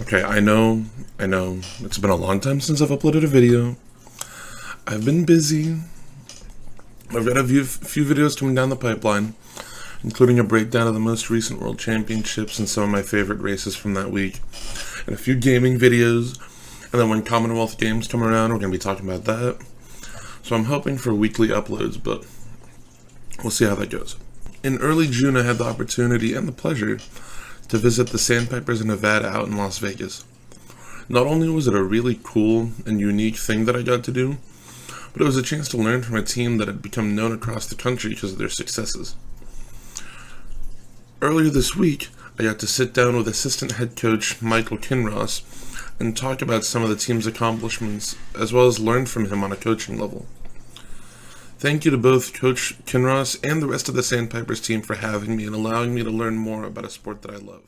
Okay, I know. It's been a long time since I've uploaded a video. I've been busy. I've got a few videos coming down the pipeline, including a breakdown of the most recent World Championships and some of my favorite races from that week, and a few gaming videos. And then when Commonwealth Games come around, we're going to be talking about that. So I'm hoping for weekly uploads, but we'll see how that goes. In early June, I had the opportunity and the pleasure to visit the Sandpipers of Nevada out in Las Vegas. Not only was it a really cool and unique thing that I got to do, but it was a chance to learn from a team that had become known across the country because of their successes. Earlier this week, I got to sit down with assistant head coach Michael Kinross and talk about some of the team's accomplishments, as well as learn from him on a coaching level. Thank you to both Coach Kinross and the rest of the Sandpipers team for having me and allowing me to learn more about a sport that I love.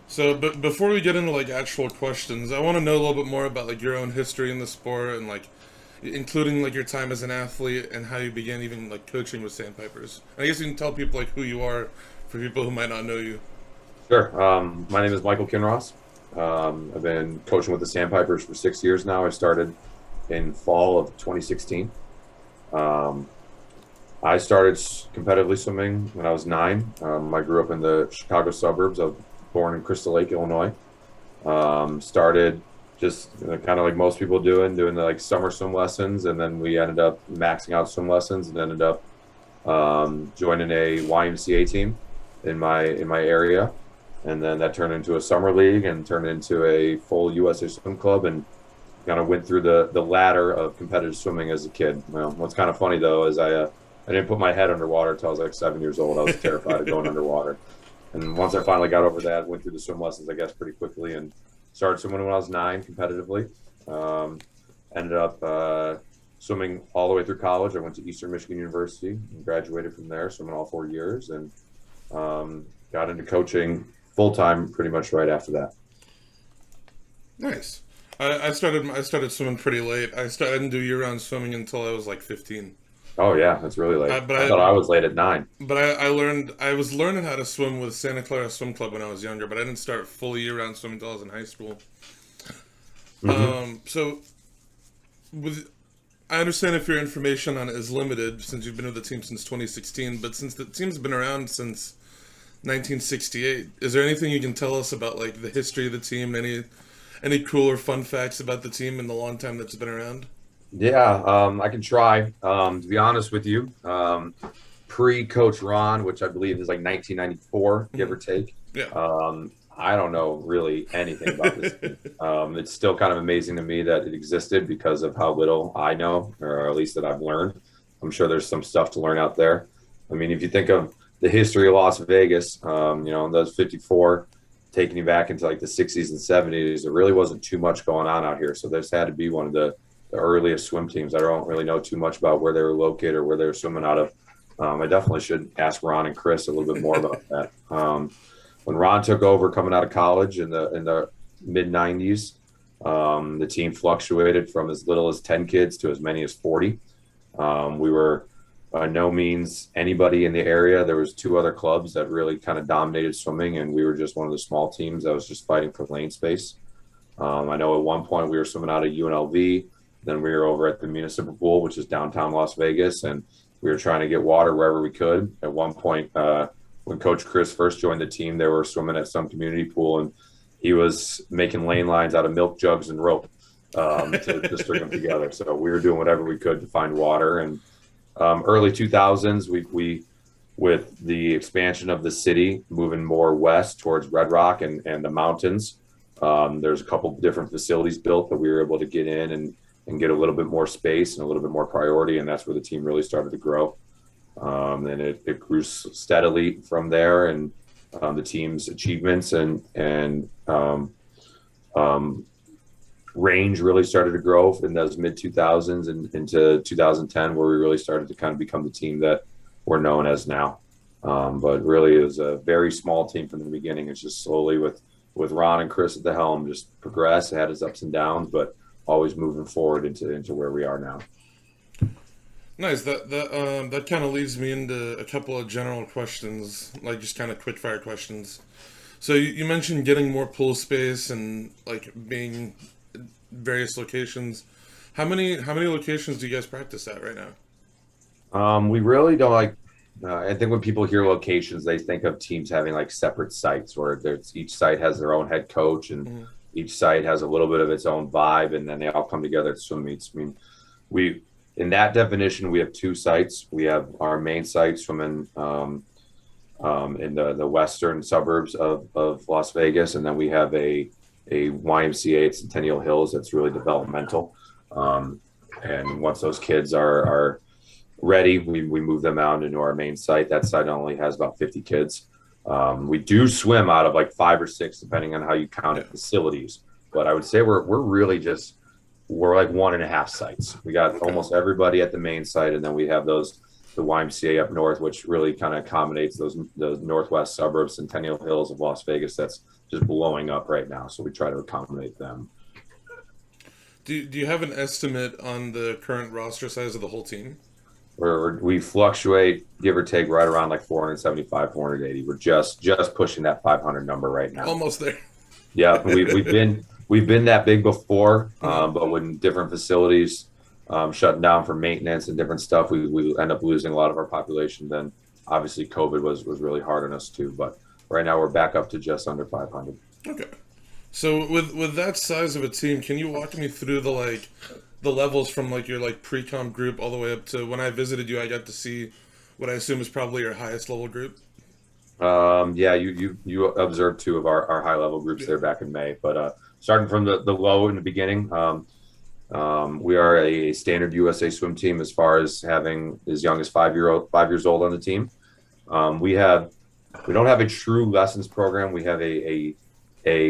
So, but before we get into actual questions, I want to know a little bit more about your own history in the sport and including your time as an athlete and how you began even coaching with Sandpipers. And I guess you can tell people who you are for people who might not know you. Sure. My name is Michael Kinross. I've been coaching with the Sandpipers for 6 years now. I started in fall of 2016. Um, I started competitively swimming when I was 9. I grew up in the Chicago suburbs. I was born in Crystal Lake, Illinois. Started just kind of like most people doing the summer swim lessons, and then we ended up maxing out swim lessons and ended up joining a YMCA team in my area, and then that turned into a summer league and turned into a full USA swim club, and kind of went through the ladder of competitive swimming as a kid. Well, what's kind of funny though is I didn't put my head underwater until I was 7 years old. I was terrified of going underwater, and once I finally got over that, went through the swim lessons I guess pretty quickly, and started swimming when I was 9 competitively. Um, Ended up swimming all the way through college. I went to Eastern Michigan University and graduated from there, swimming all 4 years, and got into coaching full time pretty much right after that. Nice. I started swimming pretty late. I didn't do year round swimming until I was 15. Oh yeah, that's really late. I, but I I thought I was late at 9. but I learned I was learning how to swim with Santa Clara Swim Club when I was younger, but I didn't start full year round swimming until I was in high school. Hmm. So with I understand if your information on it is limited since you've been with the team since 2016, but since the team's been around since 1968, is there anything you can tell us about the history of the team? Any cool or fun facts about the team in the long time that's been around? Yeah, I can try. To be honest with you, pre-Coach Ron, which I believe is like 1994, give Hmm. or take. Yeah. I don't know really anything about this team. It's still kind of amazing to me that it existed because of how little I know, or at least that I've learned. I'm sure there's some stuff to learn out there. I mean, if you think of the history of Las Vegas, those 54 taking you back into like the 60s and 70s, there really wasn't too much going on out here. So this had to be one of the earliest swim teams. I don't really know too much about where they were located or where they were swimming out of. I definitely should ask Ron and Chris a little bit more about that. When Ron took over coming out of college in the mid 90s, the team fluctuated from as little as 10 kids to as many as 40. We were by no means anybody in the area. There was 2 other clubs that really kind of dominated swimming, and we were just one of the small teams that was just fighting for lane space. I know at one point we were swimming out of UNLV. Then we were over at the Municipal Pool, which is downtown Las Vegas, and we were trying to get water wherever we could. At one point, when Coach Chris first joined the team, they were swimming at some community pool, and he was making lane lines out of milk jugs and rope to string them together. So we were doing whatever we could to find water. And early 2000s, we with the expansion of the city, moving more west towards Red Rock and the mountains. There's a couple different facilities built that we were able to get in and get a little bit more space and a little bit more priority, and that's where the team really started to grow. And it grew steadily from there, and the team's achievements and um, range really started to grow in those mid 2000s and into 2010, where we really started to kind of become the team that we're known as now. But really, it was a very small team from the beginning. It's just slowly with Ron and Chris at the helm, just progressed. It had its ups and downs, but always moving forward into where we are now. Nice. That kind of leads me into a couple of general questions, like just kind of quick fire questions. So you mentioned getting more pool space and like being various locations. How many locations do you guys practice at right now? We really don't like. I think when people hear locations, they think of teams having like separate sites where there's each site has their own head coach and Mhm. each site has a little bit of its own vibe, and then they all come together at swim meets. I mean, we in that definition we have two sites. We have our main site swimming in the western suburbs of Las Vegas, and then we have a YMCA at Centennial Hills that's really developmental. Um, and once those kids are ready, we move them out into our main site. That site only has about 50 kids. We do swim out of like 5 or 6, depending on how you count Yeah. facilities. But I would say we're really just we're like 1.5 sites. We got Okay. almost everybody at the main site, and then we have the YMCA up north, which really kind of accommodates those northwest suburbs, Centennial Hills of Las Vegas. That's just blowing up right now. So we try to accommodate them. Do you have an estimate on the current roster size of the whole team? We fluctuate, give or take, right around like 475, 480. We're just pushing that 500 number right now. Almost there. Yeah, we've been that big before, Mhm. but when different facilities shutting down for maintenance and different stuff, we end up losing a lot of our population. Then obviously COVID was really hard on us too. But right now we're back up to just under 500. Okay. So with that size of a team, can you walk me through the levels from like your like pre-com group all the way up to when I visited you, I got to see what I assume is probably your highest level group. Yeah, you observed two of our high level groups Yeah. there back in May. But starting from the low in the beginning, we are a standard USA swim team as far as having as young as 5 years old on the team. We don't have a true lessons program. We have a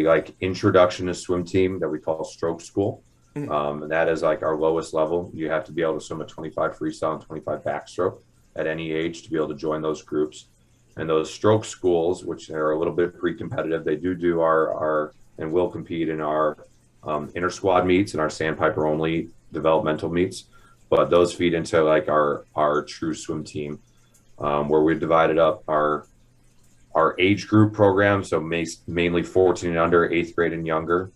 like introduction to swim team that we call stroke school. Mhm. And that is like our lowest level. You have to be able to swim a 25 freestyle and 25 backstroke at any age to be able to join those groups. And those stroke schools, which are a little bit pre-competitive, they do our and will compete in our inter squad meets and our Sandpiper only developmental meets. But those feed into like our true swim team, where we've divided up our age group program, so mainly 14 and under, 8th grade and younger,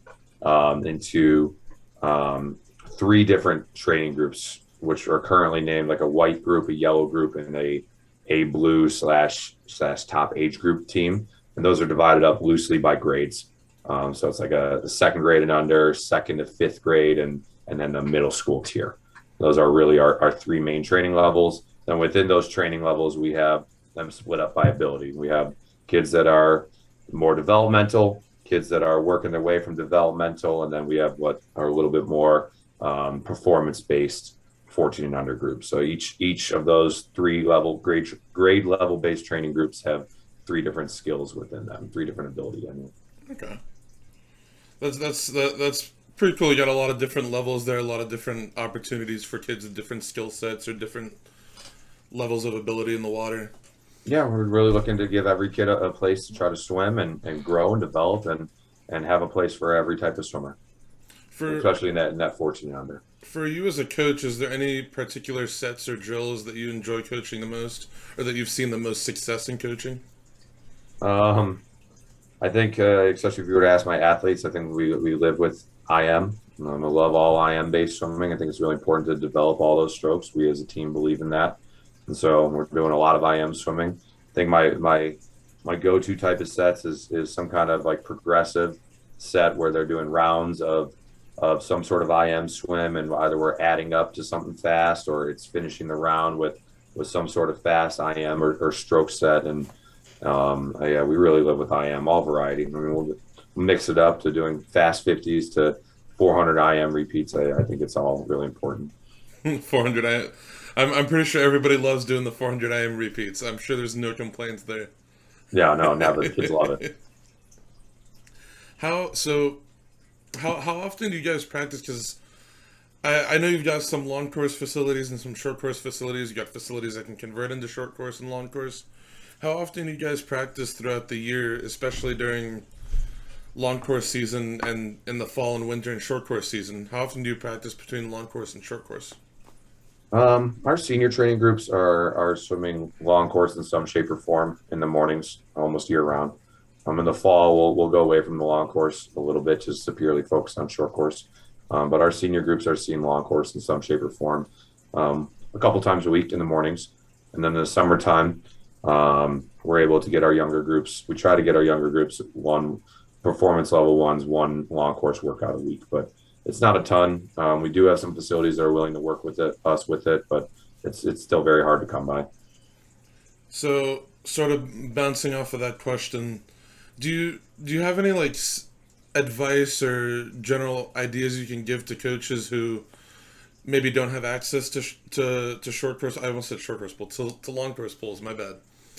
into 3 different training groups, which are currently named like a white group, a yellow group, and a blue slash top age group team. And those are divided up loosely by grades. So it's like the 2nd grade and under, 2nd to 5th grade, and then the middle school tier. Those are really our 3 main training levels. And within those training levels, we have them split up by ability. We have kids that are more developmental, kids that are working their way from developmental, and then we have what are a little bit more performance based 14 and under groups. So each of those 3 level grade level based training groups have 3 different skills within them, 3 different ability. I mean, Okay. That's pretty cool. You got a lot of different levels there, a lot of different opportunities for kids with different skill sets or different levels of ability in the water. yeah, we're really looking to give every kid a place to try to swim and grow and develop and have a place for every type of swimmer, For especially in that 14 and under. for you as a coach, is there any particular sets or drills that you enjoy coaching the most, or that you've seen the most success in coaching? Um, I think, especially if you were to ask my athletes, I think we live with IM. I love all IM based swimming. I think it's really important to develop all those strokes. We as a team believe in that, and so we're doing a lot of IM swimming. I think my go to type of sets is some kind of like progressive set where they're doing rounds of some sort of IM swim, and either we're adding up to something fast or it's finishing the round with some sort of fast IM or stroke set. And yeah, we really live with IM, all variety. I mean, we'll mix it up to doing fast 50s to 400 IM repeats. I think it's all really important. 400 I'm pretty sure everybody loves doing the 400 IM repeats. I'm sure there's no complaints there. Yeah, no, never. The kids love it. How so how often do you guys practice? Because I know you've got some long course facilities and some short course facilities. You got facilities that can convert into short course and long course. How often do you guys practice throughout the year, especially during long course season and in the fall and winter and short course season? How often do you practice between long course and short course? Our senior training groups are swimming long course in some shape or form in the mornings, almost year round. In the fall, we'll go away from the long course a little bit, just to purely focus on short course. But our senior groups are seeing long course in some shape or form, a couple times a week in the mornings, and then in the summertime, we're able to get our younger groups. We try to get our younger groups one performance level ones, one long course workout a week, but it's not a ton. We do have some facilities that are willing to work with it, but it's still very hard to come by. So, sort of bouncing off of that question, do you have any like advice or general ideas you can give to coaches who maybe don't have access to short course? I almost said short course pool to long course pools. My bad.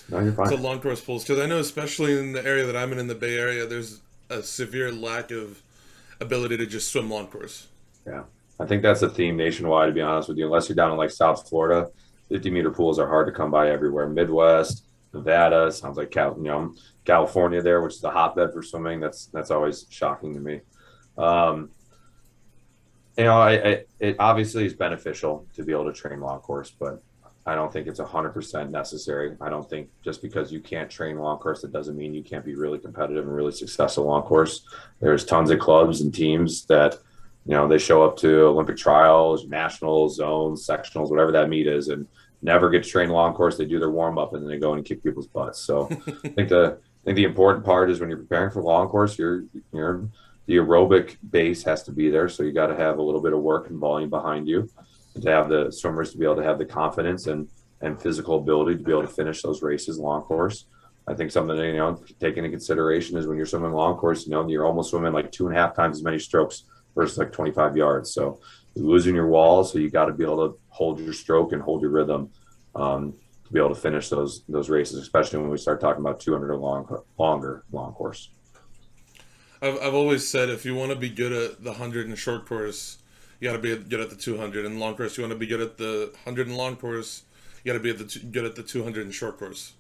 No, you're To fine. long course pools, because I know especially in the area that I'm in the Bay Area, there's a severe lack of ability to just swim long course. Yeah, I think that's a theme nationwide. To be honest with you, unless you're down in like South Florida, 50-meter pools are hard to come by everywhere. Midwest, Nevada, sounds like California there, which is a hotbed for swimming. That's always shocking to me. Um, it obviously is beneficial to be able to train long course, but I don't think it's 100% necessary. I don't think just because you can't train long course, that doesn't mean you can't be really competitive and really successful long course. There's tons of clubs and teams that, they show up to Olympic trials, nationals, zones, sectionals, whatever that meet is, and never get to train long course. They do their warm up and then they go and kick people's butts. So I think the important part is when you're preparing for long course, you're the aerobic base has to be there. So you got to have a little bit of work and volume behind you to have the swimmers to be able to have the confidence and physical ability to be able to finish those races long course. I think something to take into consideration is when you're swimming long course, you're almost swimming like 2.5 times as many strokes versus like 25 yards. So you're losing your wall. So you got to be able to hold your stroke and hold your rhythm to be able to finish those races, especially when we start talking about 200 or longer long course. I've always said if you want to be good at the 100 in short course, you got to be good at the 200 in long course. You want to be good at the 100 in long course, you got to be good at the 200 in short course,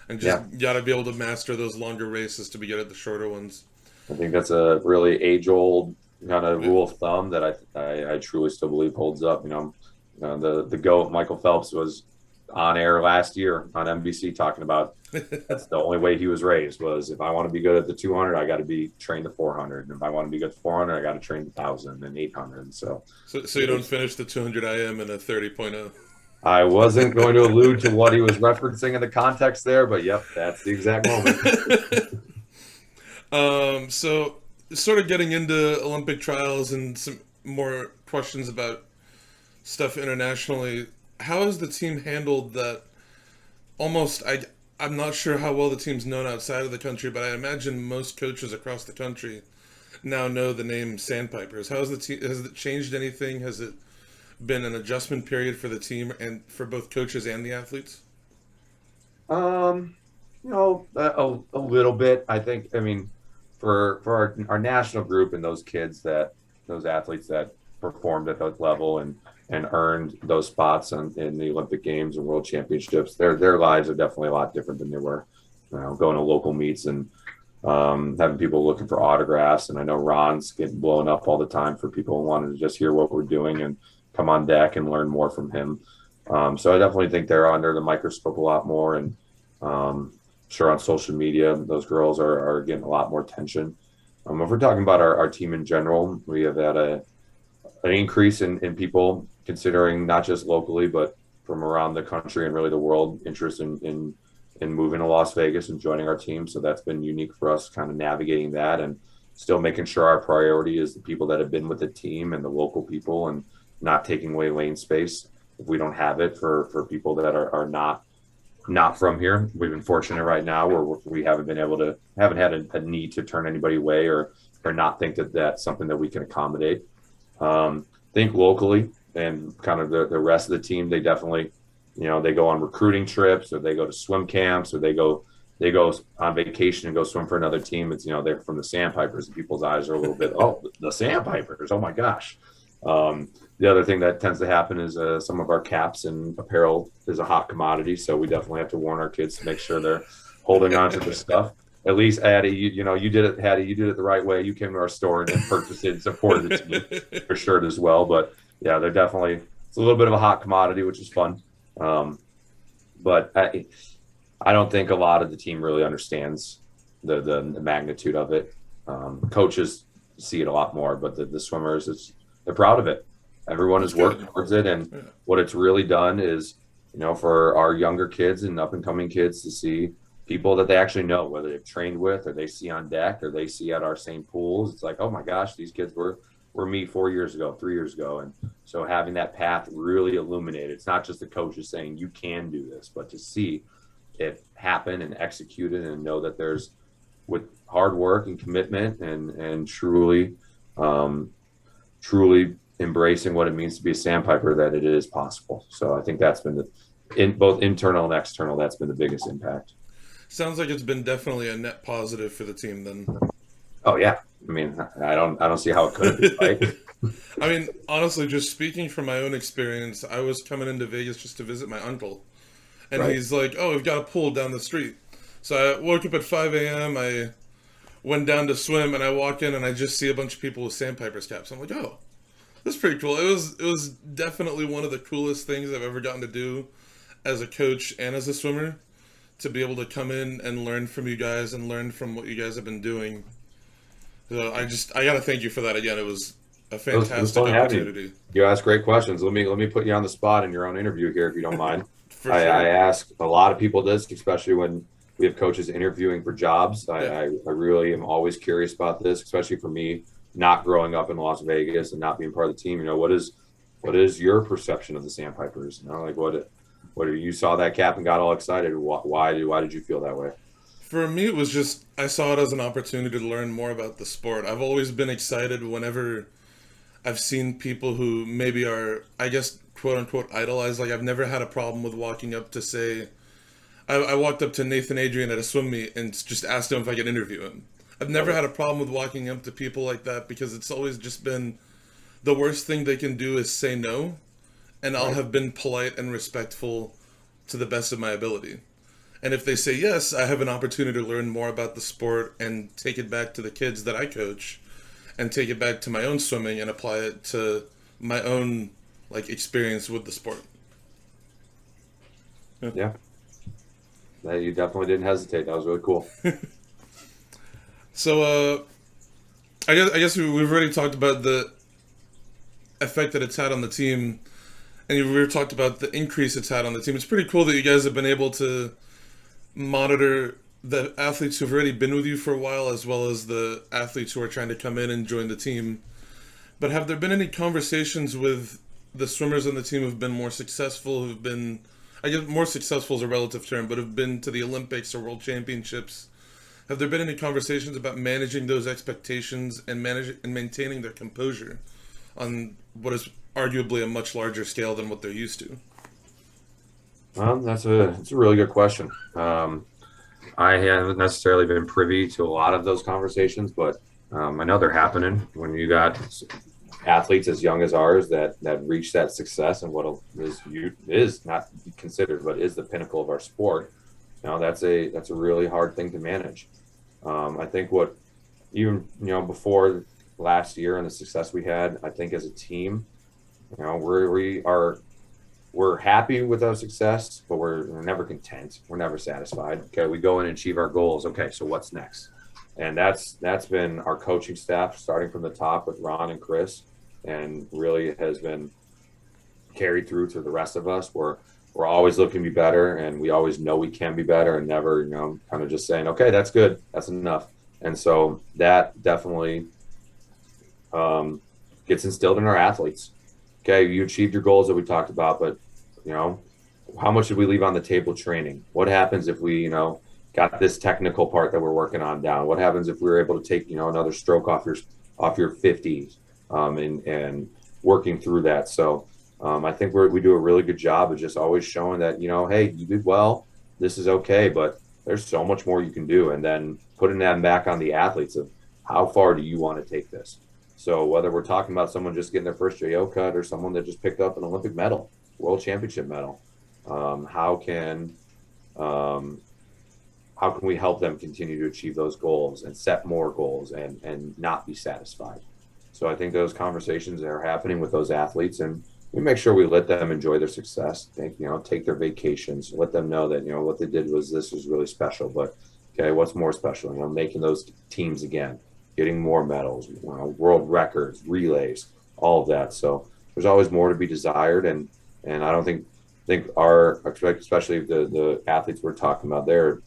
and just Yeah, got to be able to master those longer races to be good at the shorter ones. I think that's a really age-old kind of Yeah. rule of thumb that I truly still believe holds up. The GOAT Michael Phelps was on air last year on NBC talking about that's the only way he was raised was if I want to be good at the 200, I got to be trained the 400, and if I want to be good at 400, I got to train the 1,000 and 800. So So you don't finish the 200 IM in a 30.0. I wasn't going to allude to what he was referencing in the context there, but yep, that's the exact moment. So sort of getting into Olympic trials and some more questions about stuff internationally. How has the team handled that? Almost, I'm not sure how well the team's known outside of the country, but I imagine most coaches across the country now know the name Sandpipers. How has the team? Has it changed anything? Has it been an adjustment period for the team and for both coaches and the athletes? Um, a little bit. I think. I mean, for our national group and those athletes that performed at that level and earned those spots in the Olympic Games and World Championships, their lives are definitely a lot different than they were, going to local meets and having people looking for autographs. And I know Ron's getting blown up all the time for people wanting to just hear what we're doing and come on deck and learn more from him. So I definitely think they're under the microscope a lot more. And sure, on social media, those girls are getting a lot more attention. If we're talking about our team in general, we have had an increase in people considering not just locally, but from around the country and really the world interest in moving to Las Vegas and joining our team. So that's been unique for us, kind of navigating that and still making sure our priority is the people that have been with the team and the local people and not taking away lane space if we don't have it for people that are not from here. We've been fortunate right now where we haven't had a need to turn anybody away or not think that that's something that we can accommodate. Think locally and kind of the rest of the team, they definitely, they go on recruiting trips or they go to swim camps or they go they go on vacation and go swim for another team, it's, they're from the Sandpipers, and people's eyes are a little bit, oh, the Sandpipers, oh my gosh. The other thing that tends to happen is some of our caps and apparel is a hot commodity, so we definitely have to warn our kids to make sure they're holding on to the stuff. At least, Addie, you did it, Hattie, you did it the right way. You came to our store and purchased it and supported the team for sure as well. But yeah, they're definitely, it's a little bit of a hot commodity, which is fun. But I don't think a lot of the team really understands the magnitude of it. Coaches see it a lot more, but the swimmers, they're proud of it. Everyone has worked towards it, and what it's really done is, for our younger kids and up and coming kids to see people that they actually know, whether they've trained with or they see on deck or they see at our same pools. It's like, oh my gosh, these kids were me 4 years ago, 3 years ago. And so having that path really illuminated, it's not just the coaches saying you can do this, but to see it happen and execute it and know that there's, with hard work and commitment and truly embracing what it means to be a Sandpiper, that it is possible. So I think that's been both internal and external, that's been the biggest impact. Sounds like it's been definitely a net positive for the team then. Oh yeah. I mean, I don't see how it could be, right? I mean, honestly, just speaking from my own experience, I was coming into Vegas just to visit my uncle. And he's like, oh, we've got a pool down the street. So I woke up at 5 a.m., I went down to swim, and I walk in and I just see a bunch of people with Sandpipers caps. I'm like, oh, that's pretty cool. It was definitely one of the coolest things I've ever gotten to do as a coach and as a swimmer, to be able to come in and learn from you guys and learn from what you guys have been doing. So I got to thank you for that again. It was a fantastic opportunity. You asked great questions. Let me put you on the spot in your own interview here, if you don't mind. Sure. I ask a lot of people this, especially when we have coaches interviewing for jobs. I really am always curious about this, especially for me, not growing up in Las Vegas and not being part of the team. What is your perception of the Sandpipers? Like what you saw that cap and got all excited. Why did you feel that way? For me, it was just, I saw it as an opportunity to learn more about the sport. I've always been excited whenever I've seen people who maybe are, I guess, quote unquote, idolized. Like, I've never had a problem with walking up to say, I walked up to Nathan Adrian at a swim meet and just asked him if I could interview him. I've never had a problem with walking up to people like that, because it's always just been, the worst thing they can do is say no. And I'll have been polite and respectful to the best of my ability. And if they say yes, I have an opportunity to learn more about the sport and take it back to the kids that I coach and take it back to my own swimming and apply it to my own experience with the sport. Yeah. You definitely didn't hesitate. That was really cool. So I guess we've already talked about the effect that it's had on the team. And we talked about the increase it's had on the team. It's pretty cool that you guys have been able to monitor the athletes who've already been with you for a while, as well as the athletes who are trying to come in and join the team. But have there been any conversations with the swimmers on the team who've been more successful, who've been, I guess more successful is a relative term, but have been to the Olympics or World Championships? Have there been any conversations about managing those expectations and maintaining their composure on what is arguably a much larger scale than what they're used to? That's a really good question. I haven't necessarily been privy to a lot of those conversations, but I know they're happening when you got athletes as young as ours that reach that success and what is not considered, but is the pinnacle of our sport. That's a really hard thing to manage. I think what even before last year and the success we had, I think as a team, we're happy with our success, but we're never content. We're never satisfied. Okay, we go in and achieve our goals. Okay, so what's next? And that's been our coaching staff, starting from the top with Ron and Chris, and really has been carried through to the rest of us. We're always looking to be better, and we always know we can be better, and never kind of just saying, okay, that's good, that's enough. And so that definitely gets instilled in our athletes. Okay, you achieved your goals that we talked about, but how much did we leave on the table training? What happens if we got this technical part that we're working on down? What happens if we were able to take another stroke off your 50s and working through that? So I think we do a really good job of just always showing that hey, you did well, this is okay, but there's so much more you can do. And then putting that back on the athletes of how far do you want to take this? So whether we're talking about someone just getting their first JO cut or someone that just picked up an Olympic medal, world championship medal, um, how can um, how can we help them continue to achieve those goals and set more goals and not be satisfied? So I think those conversations are happening with those athletes, and we make sure we let them enjoy their success. Take their vacations, let them know that what they did was this was really special. But okay, what's more special? Making those teams again, getting more medals, world records, relays, all of that. So there's always more to be desired, and I don't think our, especially the athletes we're talking about, they're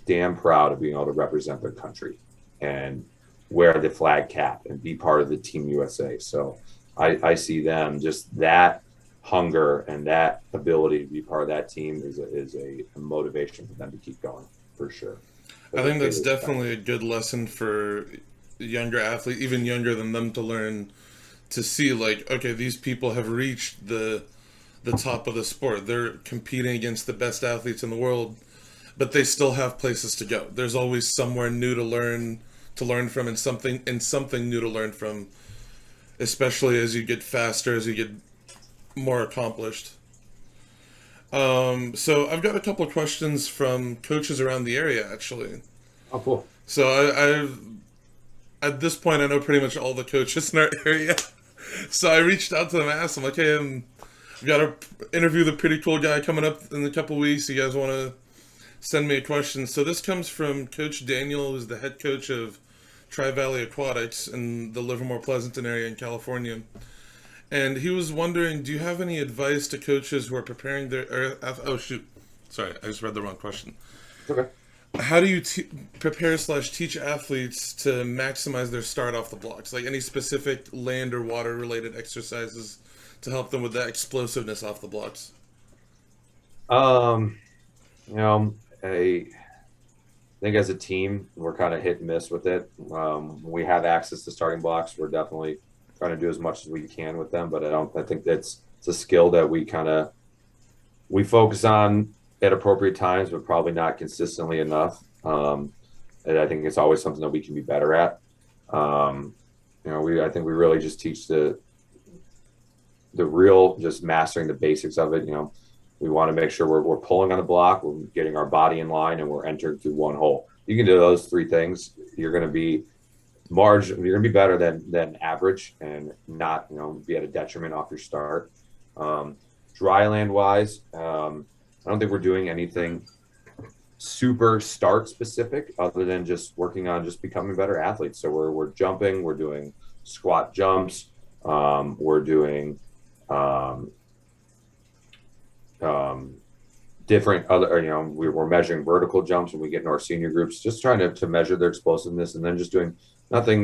damn proud of being able to represent their country and wear the flag cap and be part of the Team USA. So I see them, just that hunger and that ability to be part of that team is a motivation for them to keep going, for sure. I think that's definitely a good lesson for younger athletes, even younger than them, to learn, to see, like, okay, these people have reached the top of the sport. They're competing against the best athletes in the world, but they still have places to go. There's always somewhere new to learn from, and something new to learn from, especially as you get faster, as you get more accomplished. So I've got a couple of questions from coaches around the area, actually. Oh, cool. So I've at this point I know pretty much all the coaches in our area. So I reached out to them, and asked them, like, hey, I've got to interview the pretty cool guy coming up in a couple weeks. You guys want to send me a question? So this comes from Coach Daniel, who's the head coach of Tri-Valley Aquatics in the Livermore Pleasanton area in California. And he was wondering, do you have any advice to coaches who are preparing their... oh, shoot. Sorry, I just read the wrong question. Okay. How do you prepare/teach athletes to maximize their start off the blocks? Like any specific land or water related exercises to help them with that explosiveness off the blocks? I think as a team, we're kind of hit and miss with it. We have access to starting blocks. We're definitely trying to do as much as we can with them, but I think it's a skill that we focus on at appropriate times, but probably not consistently enough. And I think it's always something that we can be better at. I think we really just teach the real, just mastering the basics of it. We want to make sure we're pulling on the block, we're getting our body in line, and we're entering through one hole. You can do those three things, you're going to be better than average, and not be at a detriment off your start. Dry land wise, I don't think we're doing anything super start specific other than just working on just becoming better athletes. So we're jumping, we're doing squat jumps, we're doing different other, we're measuring vertical jumps when we get into our senior groups, just trying to measure their explosiveness, and then just doing nothing,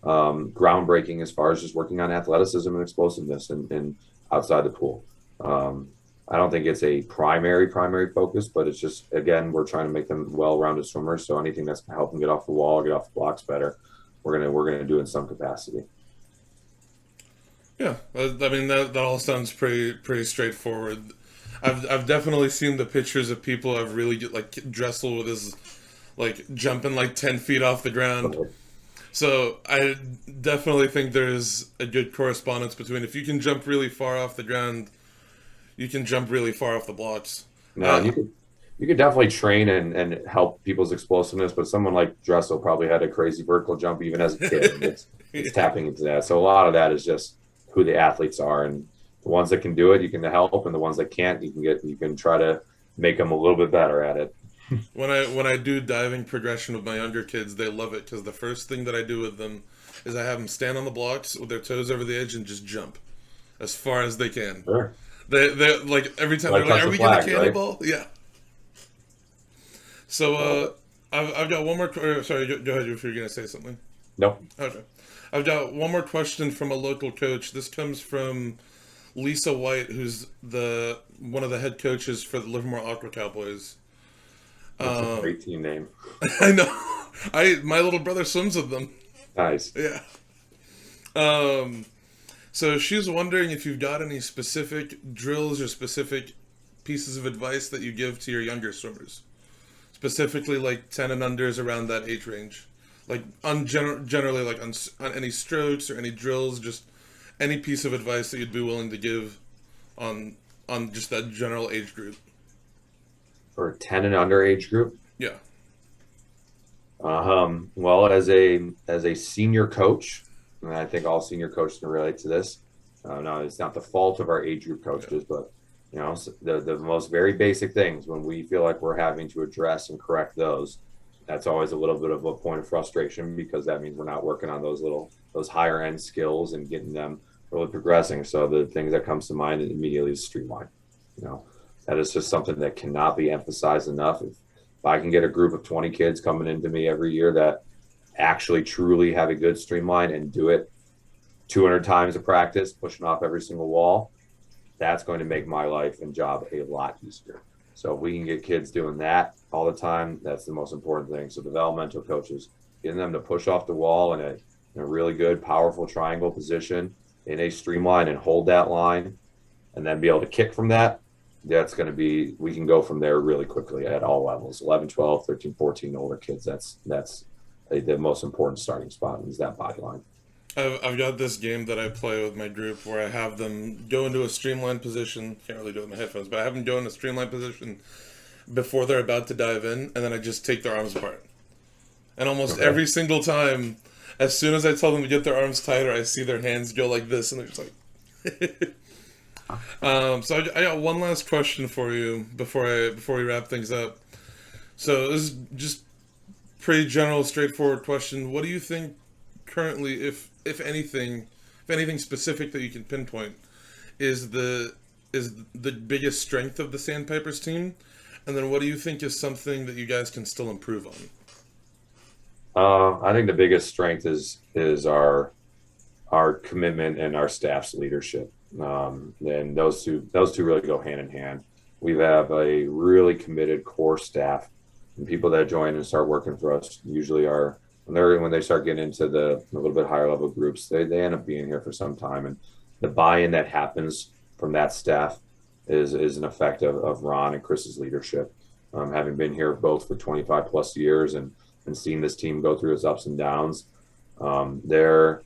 groundbreaking as far as just working on athleticism and explosiveness and outside the pool. I don't think it's a primary focus, but it's just, again, we're trying to make them well-rounded swimmers. So anything that's going to help them get off the wall, get off the blocks better, we're gonna do in some capacity. Yeah, I mean that all sounds pretty straightforward. I've definitely seen the pictures of people I've really Dressel with his jumping 10 feet off the ground. Okay. So I definitely think there's a good correspondence between, if you can jump really far off the ground, you can jump really far off the blocks. No, you could definitely train and help people's explosiveness, but someone like Dressel probably had a crazy vertical jump even as a kid. It's tapping into that. So a lot of that is just who the athletes are, and the ones that can do it, you can help, and the ones that can't, you can try to make them a little bit better at it. When I do diving progression with my younger kids, they love it, because the first thing that I do with them is I have them stand on the blocks with their toes over the edge and just jump as far as they can. Sure. They're every time they're like, "Are we getting a cannonball?" Right? Yeah. So I've got one more. Sorry, go ahead if you're gonna say something. Nope. Okay. I've got one more question from a local coach. This comes from Lisa White, who's one of the head coaches for the Livermore Aqua Cowboys. That's a great team name. I know. My little brother swims with them. Nice. Yeah. So she's wondering if you've got any specific drills or specific pieces of advice that you give to your younger swimmers. specifically like 10 and unders around that age range, like generally like on any strokes or any drills, just any piece of advice that you'd be willing to give on just that general age group. For a 10 and under age group. Yeah. Well, as a senior coach, and I think all senior coaches can relate to this. No, it's not the fault of our age group coaches, but the most very basic things when we feel like we're having to address and correct those, that's always a little bit of a point of frustration because that means we're not working on those higher end skills and getting them really progressing. So the things that comes to mind immediately is streamline. That is just something that cannot be emphasized enough. If I can get a group of 20 kids coming into me every year that actually truly have a good streamline and do it 200 times a practice, pushing off every single wall, that's going to make my life and job a lot easier. So if we can get kids doing that all the time, that's the most important thing. So developmental coaches, getting them to push off the wall in a really good, powerful triangle position in a streamline and hold that line and then be able to kick from that. That's going to be, we can go from there really quickly at all levels, 11, 12, 13, 14, older kids. That's the most important starting spot is that body line. I've got this game that I play with my group where I have them go into a streamlined position. Can't really do it with my headphones, but I have them go into a streamlined position before they're about to dive in, and then I just take their arms apart. And almost every single time, as soon as I tell them to get their arms tighter, I see their hands go like this, and they're just like... So I got one last question for you before we wrap things up. So this is just pretty general, straightforward question. What do you think currently, if anything specific that you can pinpoint, is the biggest strength of the Sandpipers team, and then what do you think is something that you guys can still improve on? I think the biggest strength is our commitment and our staff's leadership. And those two really go hand in hand. We have a really committed core staff, and people that join and start working for us usually are when they start getting into the a little bit higher level groups, they end up being here for some time. And the buy-in that happens from that staff is an effect of Ron and Chris's leadership. Having been here both for 25 plus years and seeing this team go through its ups and downs, our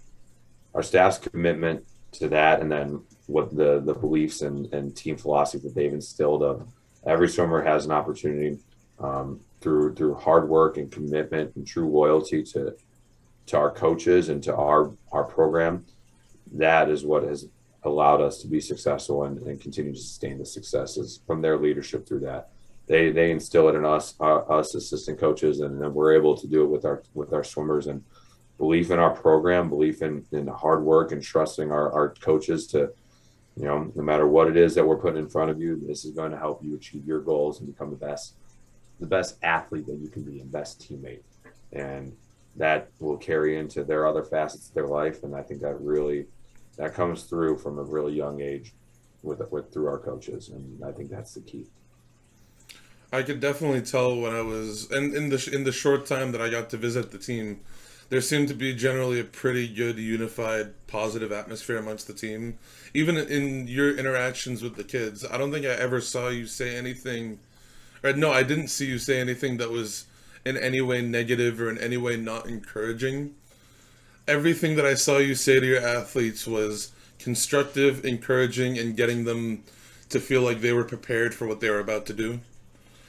staff's commitment to that, and then what the beliefs and team philosophy that they've instilled of every swimmer has an opportunity through hard work and commitment and true loyalty to our coaches and to our program. That is what has allowed us to be successful and continue to sustain the successes from their leadership through that. They instill it in us assistant coaches, and then we're able to do it with our swimmers, and belief in our program, belief in hard work, and trusting our coaches to, no matter what it is that we're putting in front of you, this is going to help you achieve your goals and become the best athlete that you can be and best teammate. And that will carry into their other facets of their life. And I think that comes through from a really young age through our coaches. And I think that's the key. I could definitely tell when I was in the short time that I got to visit the team, there seemed to be generally a pretty good, unified, positive atmosphere amongst the team. Even in your interactions with the kids, I don't think I ever saw you say anything, or no, I didn't see you say anything that was in any way negative or in any way not encouraging. Everything that I saw you say to your athletes was constructive, encouraging, and getting them to feel like they were prepared for what they were about to do.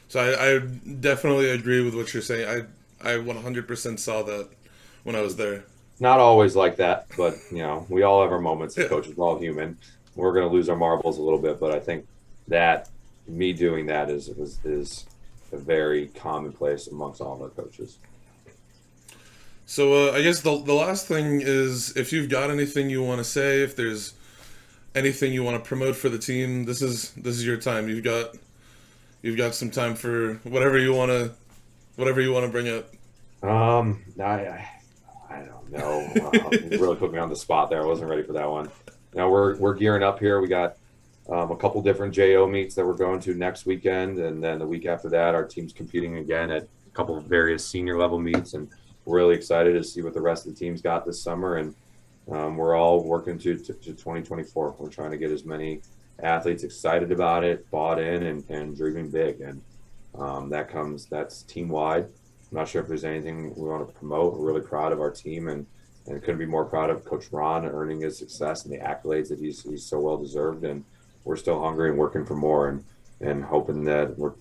So I definitely agree with what you're saying. I 100% saw that when I was there. Not always like that, but we all have our moments as coaches. We're all human. We're going to lose our marbles a little bit, but I think that me doing that is a very commonplace amongst all of our coaches. So I guess the last thing is, if you've got anything you want to say, if there's anything you want to promote for the team, this is your time. You've got some time for whatever you want to bring up. I don't know. You really put me on the spot there. I wasn't ready for that one. We're gearing up here. We got a couple different JO meets that we're going to next weekend, and then the week after that, our team's competing again at a couple of various senior level meets, and we're really excited to see what the rest of the team's got this summer. And we're all working to 2024. We're trying to get as many athletes excited about it, bought in, and dreaming big. And That's team wide. I'm not sure if there's anything we want to promote. We're really proud of our team, and couldn't be more proud of Coach Ron earning his success and the accolades that he's so well deserved. And we're still hungry and working for more, and hoping that we're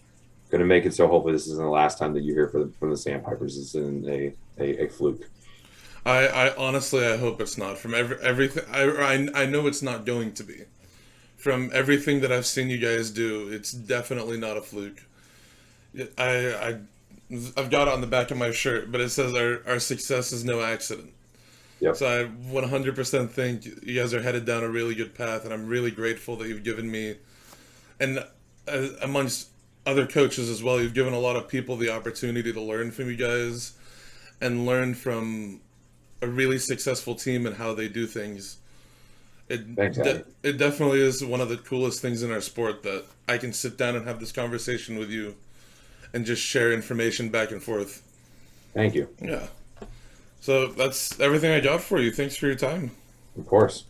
going to make it so. Hopefully, this isn't the last time that you hear from the Sandpipers. This isn't a fluke. I honestly, I hope it's not. From everything, I know it's not going to be. From everything that I've seen you guys do, it's definitely not a fluke. I've got it on the back of my shirt, but it says our success is no accident. Yep. So I 100% think you guys are headed down a really good path, and I'm really grateful that you've given me, and amongst other coaches as well, you've given a lot of people the opportunity to learn from you guys and learn from a really successful team and how they do things. Thanks, Abby. It definitely is one of the coolest things in our sport that I can sit down and have this conversation with you and just share information back and forth. Thank you. Yeah. So that's everything I got for you. Thanks for your time. Of course.